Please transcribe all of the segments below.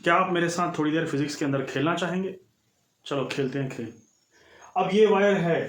क्या आप मेरे साथ थोड़ी देर फिजिक्स के अंदर खेलना चाहेंगे? चलो खेलते हैं खेल। अब ये वायर है,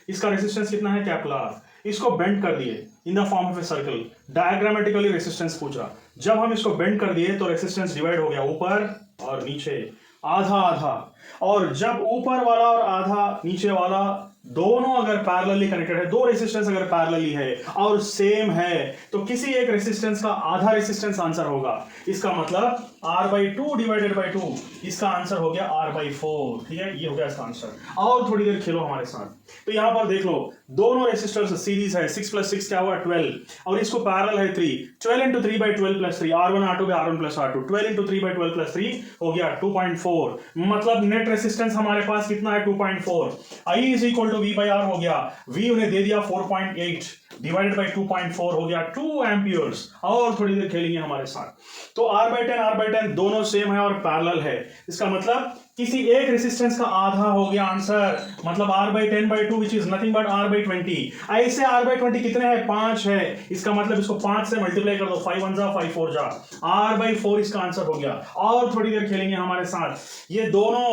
इसका रेसिस्टेंस कितना है? Capital R. इसको बेंड कर दिए in the form of a circle, diagrammatically resistance पूछा। जब हम इसको बेंड कर दिए तो रेसिस्टेंस डिवाइड हो गया ऊपर और नीचे, आधा आधा। और जब ऊपर वाला और आधा नीचे वाला दोनों अगर पैरेलली कनेक्टेड है, दो रेसिस्टेंस अगर पैरेलली है और सेम है, तो किसी एक रेसिस्टेंस का आधा रेसिस्टेंस आंसर होगा। इसका मतलब R/2 डिवाइडेड बाई 2, इसका आंसर हो गया R/4। ठीक है, ये हो गया इसका आंसर। और थोड़ी देर खेलो हमारे साथ। तो यहां पर देख लो, दोनों रेसिस्टर्स सीरीज है, 6 + 6 क्या हुआ? 12, और इसको पैरेलल है 3। 12 × 3/12 + 3, R1 R2 R1 + R2, 12 × 3/12 + 3 हो गया 2.4। मतलब नेट रेसिस्टेंस हमारे पास कितना है? 2.4। I = V/R हो गया, V उन्हें दे दिया 4.8 डिवाइडेड बाई 2.4 हो गया 2 एम्पियर्स। और थोड़ी देर खेलेंगे हमारे साथ। तो R/10 दोनों सेम है और पैरेलल है। इसका मतलब किसी एक रेसिस्टेंस का आधा हो गया आंसर। मतलब R/10/2 which is nothing but R/20। ऐसे R/20 कितने हैं? 5 है। इसका मतलब इसको 5 से मल्टीप्लाई कर दो, 5 1 जा 5 4 जा, R/4 इसका आंसर हो गया। और थोड़ी देर खेलेंगे हमारे साथ। ये दोनों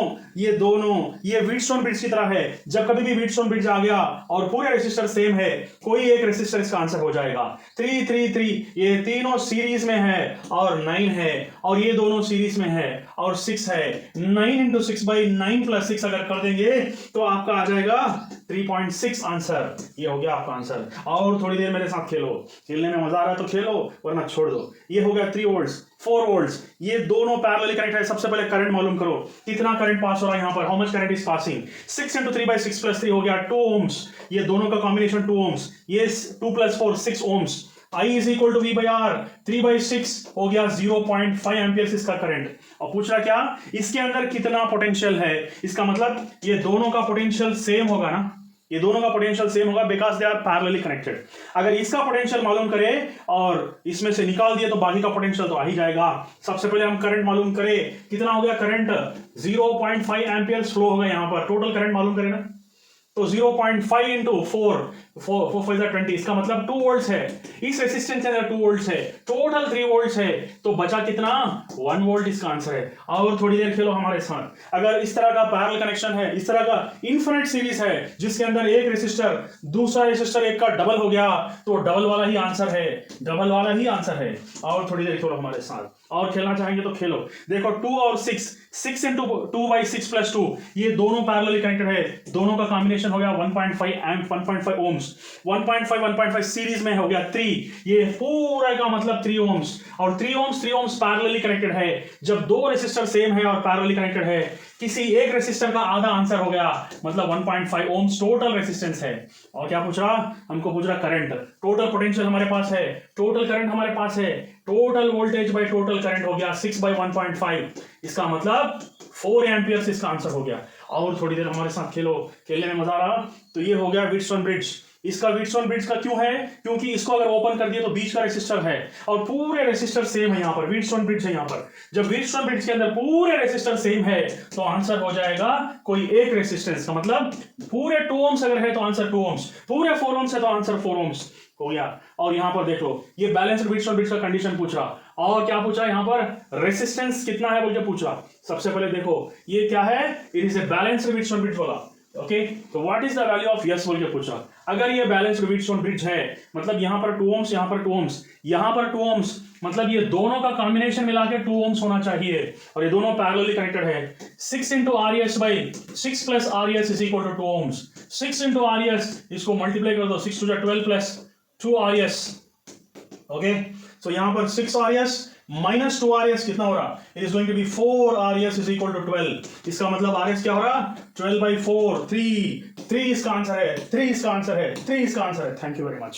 ये व्हीटस्टोन ब्रिज की तरह है। जब कभी भी व्हीटस्टोन ब्रिज आ गया और पूरे रेसिस्टर सेम है, कोई एक रेसिस्टर इसका आंसर हो जाएगा। 3 3 3, ये तीनों सीरीज में है और 9 है, और ये दोनों सीरीज में है और 6 है। 9 × 6/9 + 6 अगर कर देंगे तो आपका आ जाएगा 3.6 आंसर। ये हो गया आपका आंसर। और थोड़ी देर मेरे साथ खेलो, खेलने में मजा आ रहा है तो खेलो, वरना छोड़ दो। ये हो गया 3 वोल्ट्स 4 वोल्ट्स, ये दोनों पैरेलली कनेक्ट है। सबसे पहले करंट मालूम करो, कितना करंट पास हो रहा है यहाँ पर, how much current is passing. 6 × 3/6 + 3 हो गया 2 ohms, ये दोनों का कॉम्बिनेशन 2 ohms, ये 2 + 4 6 ohms। I = V/R, 3/6 हो गया 0.5 एम्पियर्स इसका करंट। और पूछ रहा क्या, इसके अंदर कितना पोटेंशियल है। इसका मतलब ये दोनों का पोटेंशियल सेम होगा ना, ये दोनों का पोटेंशियल सेम होगा because they are parallelly connected. अगर इसका पोटेंशियल मालूम करें और इसमें से निकाल दिए तो बाकी का पोटेंशियल तो आ ही जाएगा। सबसे पहले हम करंट मालूम करें, कितना हो गया करंट? 0.5 एम्पियर्स फ्लो होगा यहाँ पर। टोटल करंट मालूम करें ना, तो 0.5 × 4 4 × 20, इसका मतलब 2 वोल्ट्स है। इस रेसिस्टेंस के अंदर 2 वोल्ट्स है, टोटल 3 वोल्ट्स है, तो बचा कितना? 1 वोल्ट इसका आंसर है। और थोड़ी देर खेलो हमारे साथ। अगर इस तरह का पैरेलल कनेक्शन है, इस तरह का इनफिनिट सीरीज है जिसके अंदर एक रेसिस्टर दूसरा रेसिस्टर एक का डबल हो गया, तो डबल वाला ही आंसर है, डबल वाला ही आंसर है। और थोड़ी देर खेलो हमारे साथ। और खेलना चाहेंगे तो खेलो। देखो 2 और 6, 6 × 2/6 + 2, ये दोनों पैरेलली कनेक्टेड है, दोनों का कॉम्बिनेशन हो गया 1.5 एम्प 1.5 ohms। 1.5 सीरीज में हो गया 3, ये पूरा का मतलब 3 ohms। और 3 ohms पैरेलली कनेक्टेड है। जब दो रेसिस्टर सेम है और पैरेलली कनेक्टेड है, किसी एक रेसिस्टर का आधा आंसर हो गया, मतलब 1.5 ohms टोटल रेसिस्टेंस है। और क्या पूछ रहा? हमको पूछ रहा करंट। टोटल पोटेंशियल हमारे पास है, टोटल करंट हमारे पास है, total voltage by total current हो गया 6/1.5। इसका मतलब 4 एम्पियर्स इसका आंसर हो गया। और थोड़ी देर हमारे साथ खेलो, खेलने में मजा आ रहा। तो ये हो गया व्हीटस्टोन ब्रिज। इसका व्हीटस्टोन ब्रिज का क्यों है? क्योंकि इसको अगर ओपन कर दिए तो बीच का रेसिस्टर है और पूरे रेसिस्टर सेम है। यहाँ पर व्हीटस्टोन ब्रिज है। यहाँ पर जब व्हीटस्टोन ब्रिज के अंदर पूरे रेसिस्टर सेम है तो आंसर हो जाएगा कोई एक रेसिस्टेंस का। मतलब पूरे 2 ohms अगर है तो आंसर 2 ohms, पूरे 4 ohms है तो आंसर 4 ohms हो गया। और यहाँ पर देख लो, ये बैलेंस्ड व्हीटस्टोन ब्रिज का कंडीशन पूछ रहा। और क्या पूछा यहाँ पर? रेसिस्टेंस कितना है बोल के पूछा। सबसे पहले देखो ये क्या है, it is a balanced Wheatstone bridge वाला। ओके, तो what is the value of yes बोल के पूछा। अगर ये बैलेंस्ड व्हीटस्टोन ब्रिज है, मतलब यहाँ पर 2 ohms, यहाँ पर 2 ohms, यहाँ पर 2 ohms, मतलब ये दोनों का कॉम्बिनेशन मिला के 2 ohms होना चाहिए। और ये दोनों पैरेलली कनेक्टेड है। 6 × RS/6 + RS = 2 ohms। 6 × RS, इसको मल्टीप्लाई कर दो, 6 × 12 + 2 RS। ओके, तो यहाँ पर 6 RS - 2 RS कितना हो रहा? It is going to be 4 RS = 12। इसका मतलब RS क्या हो रहा? 12/4, 3 इसका आंसर है, 3 इसका आंसर है, 3 इसका आंसर है। Thank you very much.